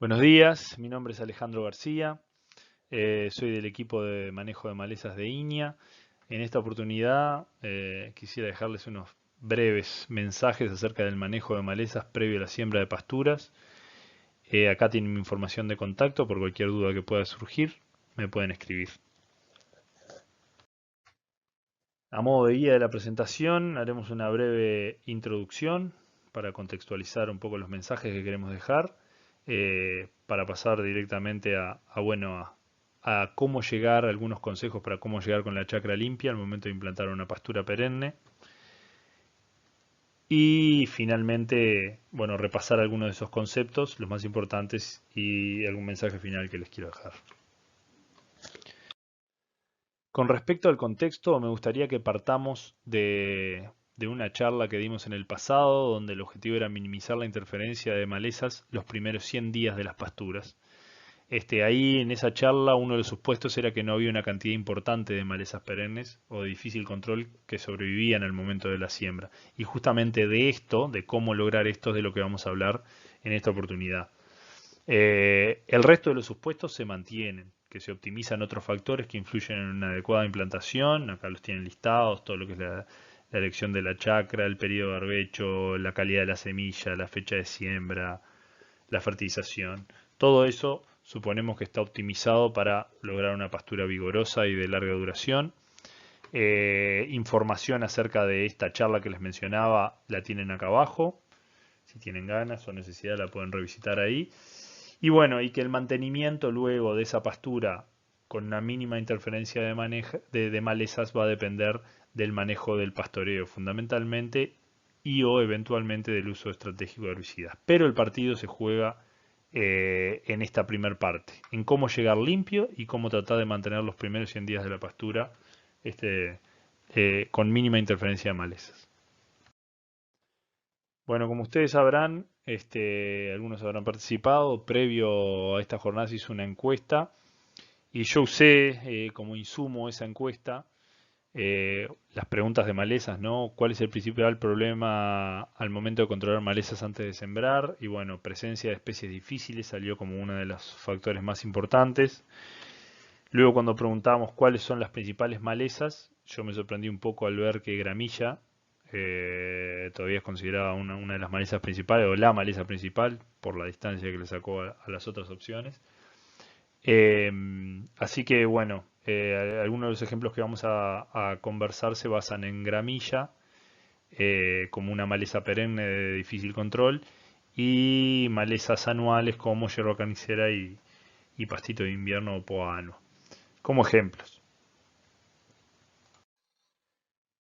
Buenos días, mi nombre es Alejandro García, soy del equipo de manejo de malezas de INIA. En esta oportunidad quisiera dejarles unos breves mensajes acerca del manejo de malezas previo a la siembra de pasturas. Acá tienen mi información de contacto por cualquier duda que pueda surgir, me pueden escribir. A modo de guía de la presentación, haremos una breve introducción para contextualizar un poco los mensajes que queremos dejar, para pasar directamente a cómo llegar, algunos consejos para cómo llegar con la chacra limpia al momento de implantar una pastura perenne. Y finalmente, bueno, repasar algunos de esos conceptos, los más importantes, y algún mensaje final que les quiero dejar. Con respecto al contexto, me gustaría que partamos de una charla que dimos en el pasado, donde el objetivo era minimizar la interferencia de malezas los primeros 100 días de las pasturas. Ahí en esa charla uno de los supuestos era que no había una cantidad importante de malezas perennes o de difícil control que sobrevivían al momento de la siembra. Y justamente de esto, de cómo lograr esto, es de lo que vamos a hablar en esta oportunidad. El resto de los supuestos se mantienen, que se optimizan otros factores que influyen en una adecuada implantación. Acá los tienen listados, todo lo que es la elección de la chacra, el periodo de barbecho, la calidad de la semilla, la fecha de siembra, la fertilización. Todo eso suponemos que está optimizado para lograr una pastura vigorosa y de larga duración. Información acerca de esta charla que les mencionaba la tienen acá abajo. Si tienen ganas o necesidad la pueden revisitar ahí. Y bueno, y que el mantenimiento luego de esa pastura con una mínima interferencia de malezas va a depender del manejo del pastoreo fundamentalmente y o eventualmente del uso estratégico de herbicidas. Pero el partido se juega en esta primer parte, en cómo llegar limpio y cómo tratar de mantener los primeros 100 días de la pastura con mínima interferencia de malezas. Bueno, como ustedes sabrán, algunos habrán participado, previo a esta jornada se hizo una encuesta y yo usé como insumo esa encuesta las preguntas de malezas, ¿no? ¿Cuál es el principal problema al momento de controlar malezas antes de sembrar? Y bueno, presencia de especies difíciles salió como uno de los factores más importantes. Luego cuando preguntamos cuáles son las principales malezas, yo me sorprendí un poco al ver que gramilla todavía es considerada una de las malezas principales o la maleza principal por la distancia que le sacó a las otras opciones. Eh, Así que bueno, algunos de los ejemplos que vamos a conversar se basan en gramilla como una maleza perenne de difícil control y malezas anuales como hierba canicera y pastito de invierno o poano, como ejemplos.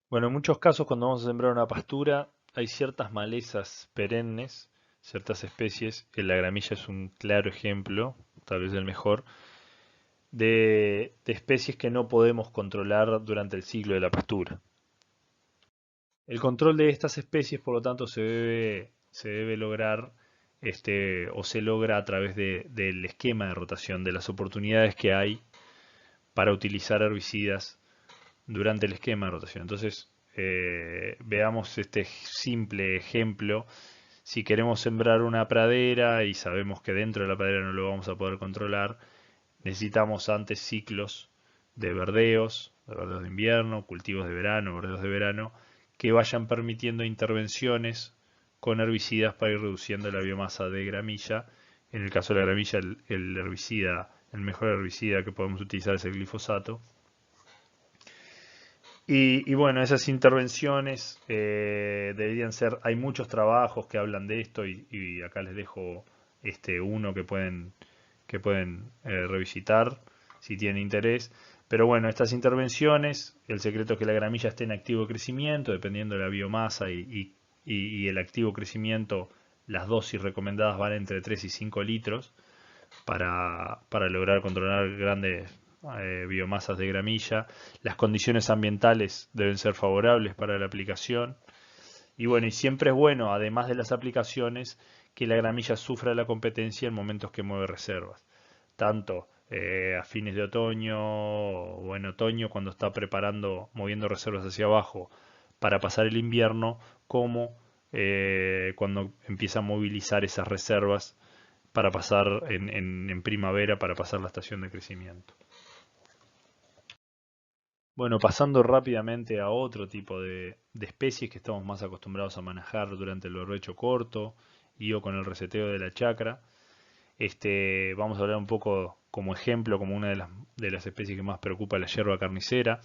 Bueno, en muchos casos cuando vamos a sembrar una pastura hay ciertas malezas perennes, ciertas especies, que la gramilla es un claro ejemplo, tal vez el mejor, de especies que no podemos controlar durante el ciclo de la pastura. El control de estas especies, por lo tanto, se debe lograr o se logra a través del esquema de rotación, de las oportunidades que hay para utilizar herbicidas durante el esquema de rotación. Entonces, veamos este simple ejemplo. Si queremos sembrar una pradera y sabemos que dentro de la pradera no lo vamos a poder controlar, necesitamos antes ciclos de verdeos de invierno, cultivos de verano, verdeos de verano, que vayan permitiendo intervenciones con herbicidas para ir reduciendo la biomasa de gramilla. En el caso de la gramilla, el herbicida, el mejor herbicida que podemos utilizar es el glifosato. Y bueno, esas intervenciones deberían ser, hay muchos trabajos que hablan de esto y acá les dejo uno que pueden revisitar si tienen interés. Pero bueno, estas intervenciones, el secreto es que la gramilla esté en activo crecimiento, dependiendo de la biomasa y el activo crecimiento, las dosis recomendadas van entre 3 y 5 litros para lograr controlar grandes biomasas de gramilla. Las condiciones ambientales deben ser favorables para la aplicación. Y bueno, y siempre es bueno, además de las aplicaciones, que la gramilla sufra la competencia en momentos que mueve reservas. Tanto a fines de otoño o en otoño cuando está moviendo reservas hacia abajo para pasar el invierno, como cuando empieza a movilizar esas reservas para pasar en primavera, para pasar la estación de crecimiento. Bueno, pasando rápidamente a otro tipo de especies que estamos más acostumbrados a manejar durante el berbecho corto y o con el reseteo de la chacra. Vamos a hablar un poco como ejemplo, como una de las especies que más preocupa, la yerba carnicera.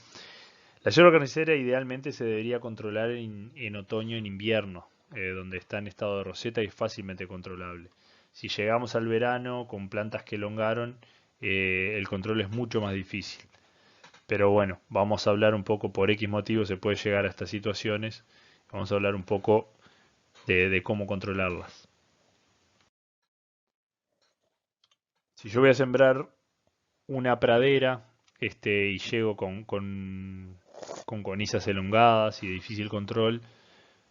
La yerba carnicera idealmente se debería controlar en otoño, en invierno, donde está en estado de roseta y es fácilmente controlable. Si llegamos al verano con plantas que elongaron, el control es mucho más difícil. Pero bueno, vamos a hablar un poco, por X motivo se puede llegar a estas situaciones. Vamos a hablar un poco de cómo controlarlas. Si yo voy a sembrar una pradera, y llego con conizas elongadas y de difícil control,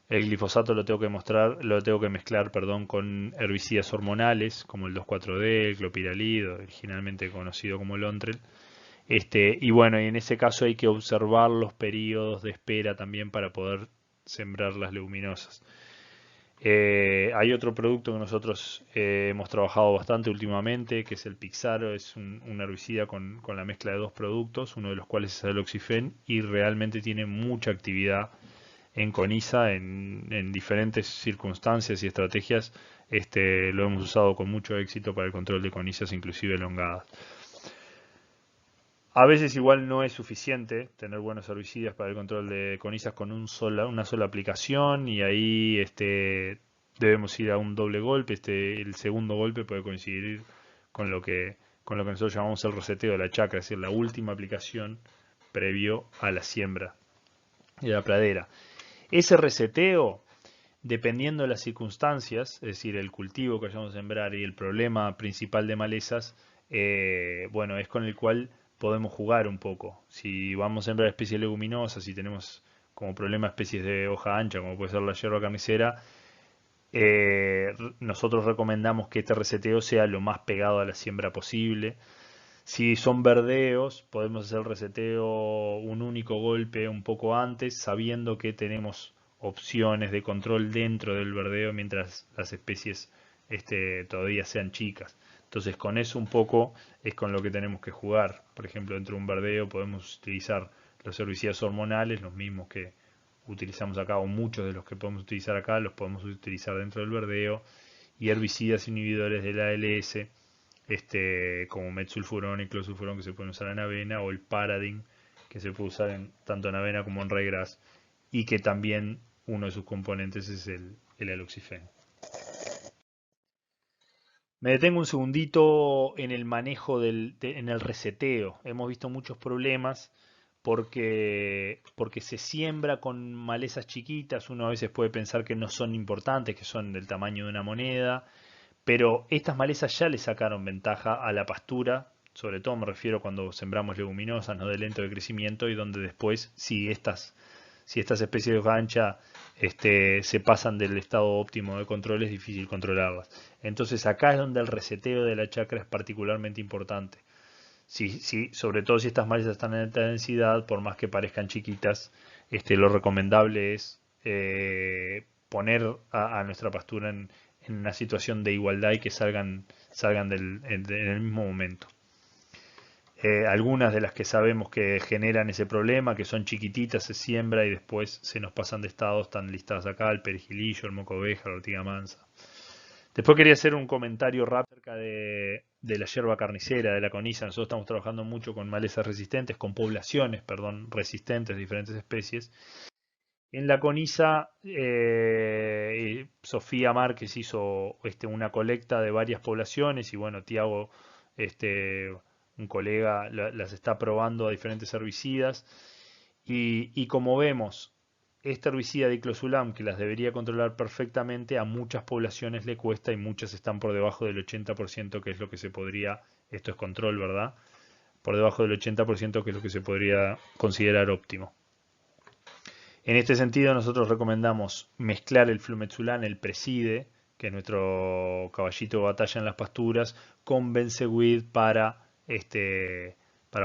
el glifosato lo tengo que mezclar, perdón, con herbicidas hormonales como el 2,4-D, el clopiralid, originalmente conocido como Lontrel. Y bueno, y en ese caso hay que observar los periodos de espera también para poder sembrar las leguminosas. Hay otro producto que nosotros hemos trabajado bastante últimamente, que es el Pixaro. Es un herbicida con la mezcla de dos productos, uno de los cuales es el Oxifen, y realmente tiene mucha actividad en coniza en diferentes circunstancias y estrategias. Lo hemos usado con mucho éxito para el control de conizas, inclusive elongadas. A veces igual no es suficiente tener buenos herbicidas para el control de conizas con una sola aplicación, y ahí debemos ir a un doble golpe. El segundo golpe puede coincidir con lo que nosotros llamamos el reseteo de la chacra, es decir, la última aplicación previo a la siembra de la pradera. Ese reseteo, dependiendo de las circunstancias, es decir, el cultivo que vayamos a sembrar y el problema principal de malezas, bueno, es con el cual podemos jugar un poco. Si vamos a sembrar especies leguminosas, si tenemos como problema especies de hoja ancha, como puede ser la yerba carnicera, nosotros recomendamos que este reseteo sea lo más pegado a la siembra posible. Si son verdeos, podemos hacer el reseteo un único golpe un poco antes, sabiendo que tenemos opciones de control dentro del verdeo mientras las especies todavía sean chicas. Entonces con eso un poco es con lo que tenemos que jugar. Por ejemplo, dentro de un verdeo podemos utilizar los herbicidas hormonales, los mismos que utilizamos acá, o muchos de los que podemos utilizar acá, los podemos utilizar dentro del verdeo, y herbicidas inhibidores de la ALS, como metsulfurón y closulfurón, que se pueden usar en avena, o el Paradin, que se puede usar tanto en avena como en ryegrass, y que también uno de sus componentes es el aloxifen. Me detengo un segundito en el manejo en el reseteo. Hemos visto muchos problemas porque se siembra con malezas chiquitas. Uno a veces puede pensar que no son importantes, que son del tamaño de una moneda, pero estas malezas ya le sacaron ventaja a la pastura. Sobre todo me refiero cuando sembramos leguminosas, no de lento de crecimiento, y donde después, si estas especies de hoja ancha se pasan del estado óptimo de control, es difícil controlarlas. Entonces acá es donde el reseteo de la chacra es particularmente importante. Sobre todo si estas malezas están en alta densidad, por más que parezcan chiquitas, lo recomendable es poner a nuestra pastura en una situación de igualdad y que salgan en el mismo momento. Algunas de las que sabemos que generan ese problema, que son chiquititas, se siembra y después se nos pasan de estado, están listadas acá: el perejilillo, el moco oveja, la ortiga mansa. Después quería hacer un comentario rápido acerca de la yerba carnicera, de la coniza. Nosotros estamos trabajando mucho con malezas resistentes, con poblaciones, perdón, resistentes de diferentes especies. En la coniza, Sofía Márquez hizo una colecta de varias poblaciones, y bueno, Tiago, un colega, las está probando a diferentes herbicidas, y como vemos, este herbicida diclosulam, que las debería controlar perfectamente, a muchas poblaciones le cuesta, y muchas están por debajo del 80%, que es lo que se podría, esto es control, ¿verdad? Por debajo del 80%, que es lo que se podría considerar óptimo. En este sentido, nosotros recomendamos mezclar el flumetsulan, el Preside, que es nuestro caballito de batalla en las pasturas, con Benseguid para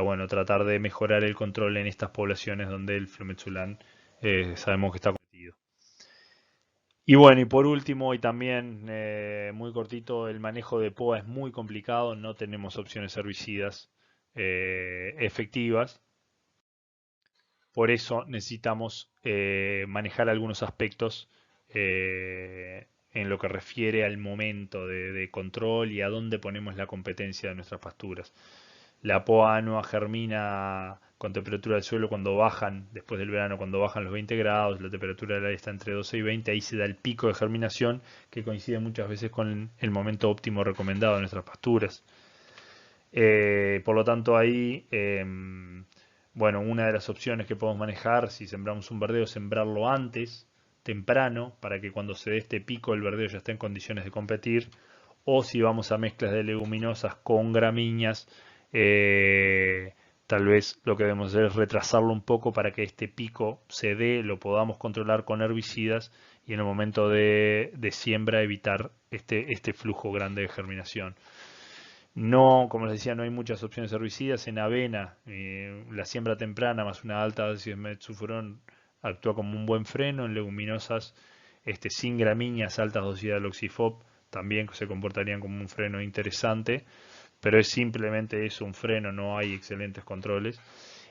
bueno, tratar de mejorar el control en estas poblaciones donde el flumetsulan sabemos que está cometido. Y bueno, y por último, y también muy cortito, el manejo de poda es muy complicado, no tenemos opciones herbicidas efectivas, por eso necesitamos manejar algunos aspectos en lo que refiere al momento de control y a dónde ponemos la competencia de nuestras pasturas. La poa annua germina con temperatura del suelo cuando bajan, después del verano, cuando bajan los 20 grados, la temperatura del aire está entre 12 y 20, ahí se da el pico de germinación que coincide muchas veces con el momento óptimo recomendado de nuestras pasturas. Por lo tanto, ahí, bueno, una de las opciones que podemos manejar, si sembramos un verdeo, sembrarlo antes, temprano, para que cuando se dé este pico el verdeo ya esté en condiciones de competir, o si vamos a mezclas de leguminosas con gramíneas, eh, tal vez lo que debemos hacer es retrasarlo un poco para que este pico se dé, lo podamos controlar con herbicidas y en el momento de siembra evitar este flujo grande de germinación. No, como les decía, no hay muchas opciones herbicidas. En avena, la siembra temprana más una alta dosis de metsulfurón actúa como un buen freno. En leguminosas, sin gramíneas, altas dosis de aloxifop también se comportarían como un freno interesante, pero es simplemente eso, un freno, no hay excelentes controles.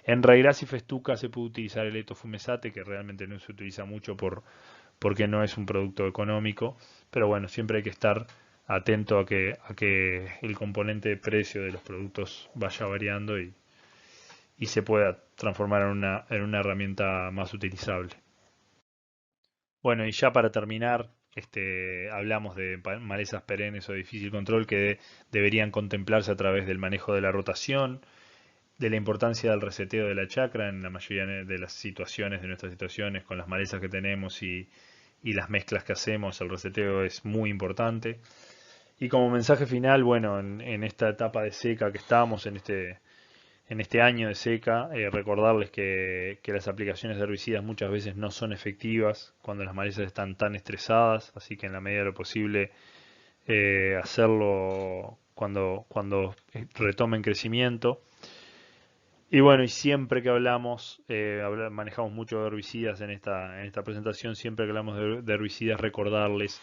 En raigras y festuca se puede utilizar el etofumesate, que realmente no se utiliza mucho porque no es un producto económico, pero bueno, siempre hay que estar atento a que el componente de precio de los productos vaya variando y se pueda transformar en una herramienta más utilizable. Bueno, y ya para terminar, hablamos de malezas perennes o de difícil control que deberían contemplarse a través del manejo de la rotación, de la importancia del reseteo de la chacra en la mayoría de las situaciones, de nuestras situaciones, con las malezas que tenemos y las mezclas que hacemos, el reseteo es muy importante. Y como mensaje final, bueno, en esta etapa de seca que estamos, en este año de seca, recordarles que las aplicaciones de herbicidas muchas veces no son efectivas cuando las malezas están tan estresadas, así que en la medida de lo posible hacerlo cuando retomen crecimiento. Y bueno, y siempre que hablamos, manejamos mucho de herbicidas en esta presentación, siempre que hablamos de herbicidas, recordarles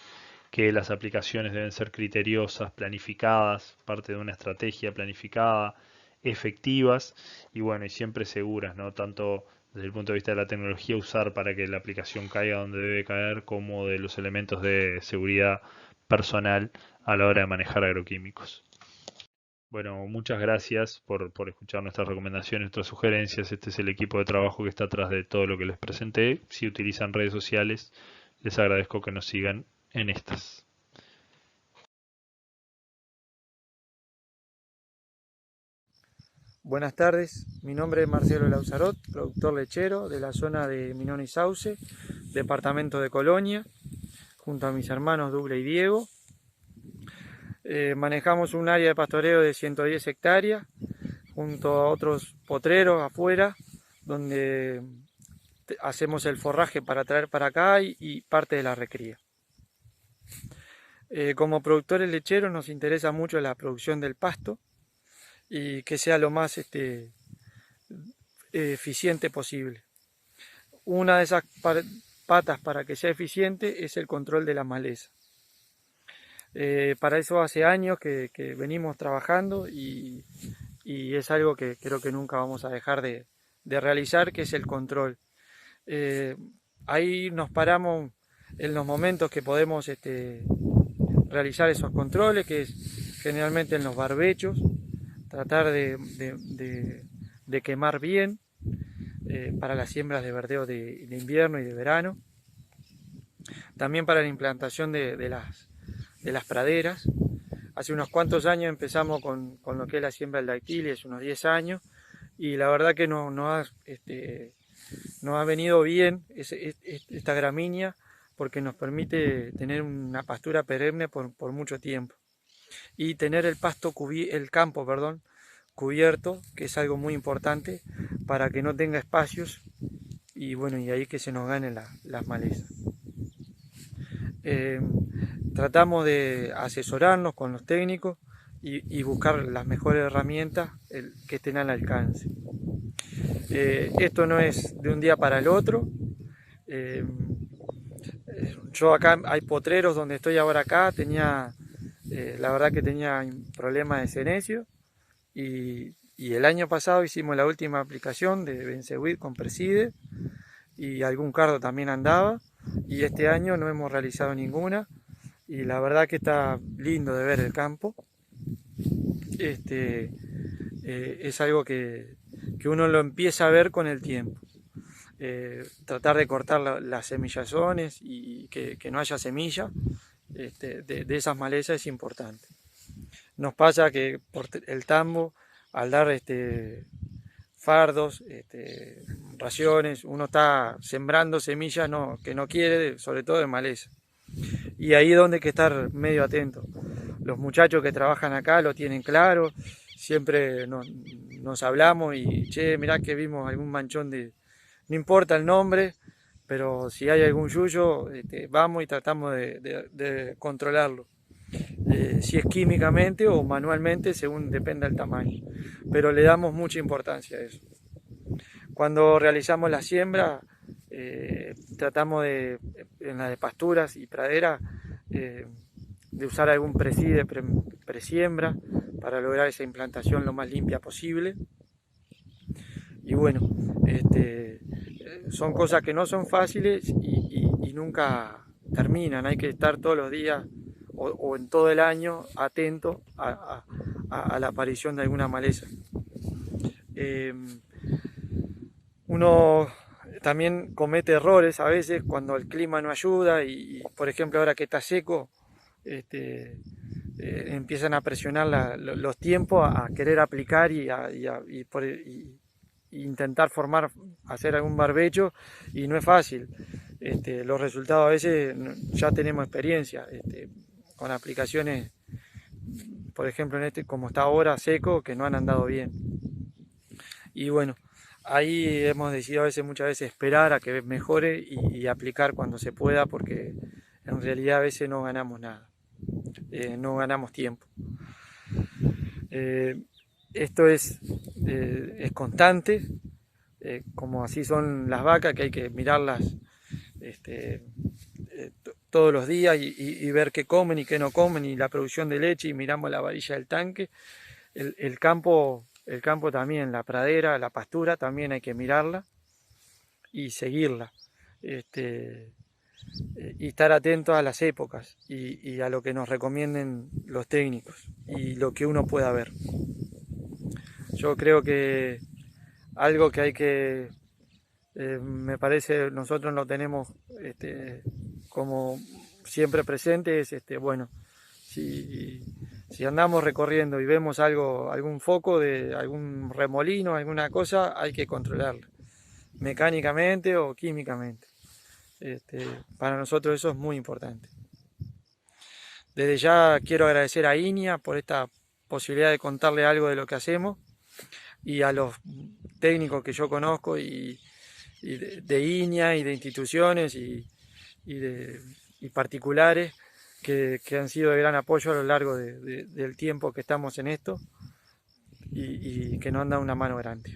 que las aplicaciones deben ser criteriosas, planificadas, parte de una estrategia planificada, efectivas y bueno, y siempre seguras, ¿no? Tanto desde el punto de vista de la tecnología usar para que la aplicación caiga donde debe caer, como de los elementos de seguridad personal a la hora de manejar agroquímicos. Bueno, muchas gracias por escuchar nuestras recomendaciones, nuestras sugerencias. Este es el equipo de trabajo que está atrás de todo lo que les presenté. Si utilizan redes sociales, les agradezco que nos sigan en estas. Buenas tardes, mi nombre es Marcelo Lauzarot, productor lechero de la zona de Minón y Sauce, departamento de Colonia, junto a mis hermanos Douglas y Diego. Manejamos un área de pastoreo de 110 hectáreas, junto a otros potreros afuera, donde hacemos el forraje para traer para acá y parte de la recría. Como productores lecheros nos interesa mucho la producción del pasto y que sea lo más eficiente posible. Una de esas patas para que sea eficiente es el control de la maleza. Para eso hace años que venimos trabajando y es algo que creo que nunca vamos a dejar de realizar, que es el control. Ahí nos paramos en los momentos que podemos realizar esos controles, que es generalmente en los barbechos, tratar de quemar bien para las siembras de verdeo de invierno y de verano. También para la implantación de las praderas. Hace unos cuantos años empezamos con lo que es la siembra del dactilis, unos 10 años, y la verdad que nos ha venido bien esta gramínea porque nos permite tener una pastura perenne por mucho tiempo y tener el campo cubierto, que es algo muy importante para que no tenga espacios y bueno, y ahí que se nos ganen las malezas. Tratamos de asesorarnos con los técnicos y buscar las mejores herramientas que estén al alcance. Esto no es de un día para el otro. yo acá hay potreros donde estoy ahora acá, la verdad que tenía problemas de senecio y el año pasado hicimos la última aplicación de Benseguid con Preside y algún cardo también andaba y este año no hemos realizado ninguna y la verdad que está lindo de ver el campo. Es algo que uno lo empieza a ver con el tiempo. Tratar de cortar las semillazones y que no haya semilla de esas malezas es importante. Nos pasa que por el tambo, al dar fardos, raciones, uno está sembrando semillas que no quiere, sobre todo de maleza. Y ahí es donde hay que estar medio atento. Los muchachos que trabajan acá lo tienen claro, siempre nos hablamos y, che, mirá que vimos algún manchón no importa el nombre, pero si hay algún yuyo, vamos y tratamos de controlarlo. Si es químicamente o manualmente, según dependa del tamaño. Pero le damos mucha importancia a eso. Cuando realizamos la siembra, tratamos en la de pasturas y praderas, de usar algún preside presiembra para lograr esa implantación lo más limpia posible. Y bueno, son cosas que no son fáciles y nunca terminan. Hay que estar todos los días o en todo el año atento a la aparición de alguna maleza. Uno también comete errores a veces cuando el clima no ayuda y por ejemplo ahora que está seco, empiezan a presionar los tiempos a querer aplicar y intentar hacer algún barbecho y no es fácil. Los resultados a veces ya tenemos experiencia con aplicaciones, por ejemplo como está ahora seco, que no han andado bien. Y bueno, ahí hemos decidido muchas veces esperar a que mejore y aplicar cuando se pueda, porque en realidad a veces no ganamos nada, no ganamos tiempo. Esto es constante, como así son las vacas, que hay que mirarlas todos los días y ver qué comen y qué no comen, y la producción de leche, y miramos la varilla del tanque. El campo también, la pradera, la pastura, también hay que mirarla y seguirla. Y estar atentos a las épocas y a lo que nos recomienden los técnicos y lo que uno pueda ver. Yo creo que algo que hay que, me parece, nosotros lo tenemos como siempre presente, es bueno, si andamos recorriendo y vemos algún foco de algún remolino, alguna cosa, hay que controlarlo mecánicamente o químicamente. Para nosotros eso es muy importante. Desde ya quiero agradecer a INIA por esta posibilidad de contarle algo de lo que hacemos y a los técnicos que yo conozco y de INIA y de instituciones y particulares que han sido de gran apoyo a lo largo del tiempo que estamos en esto y que nos han dado una mano grande.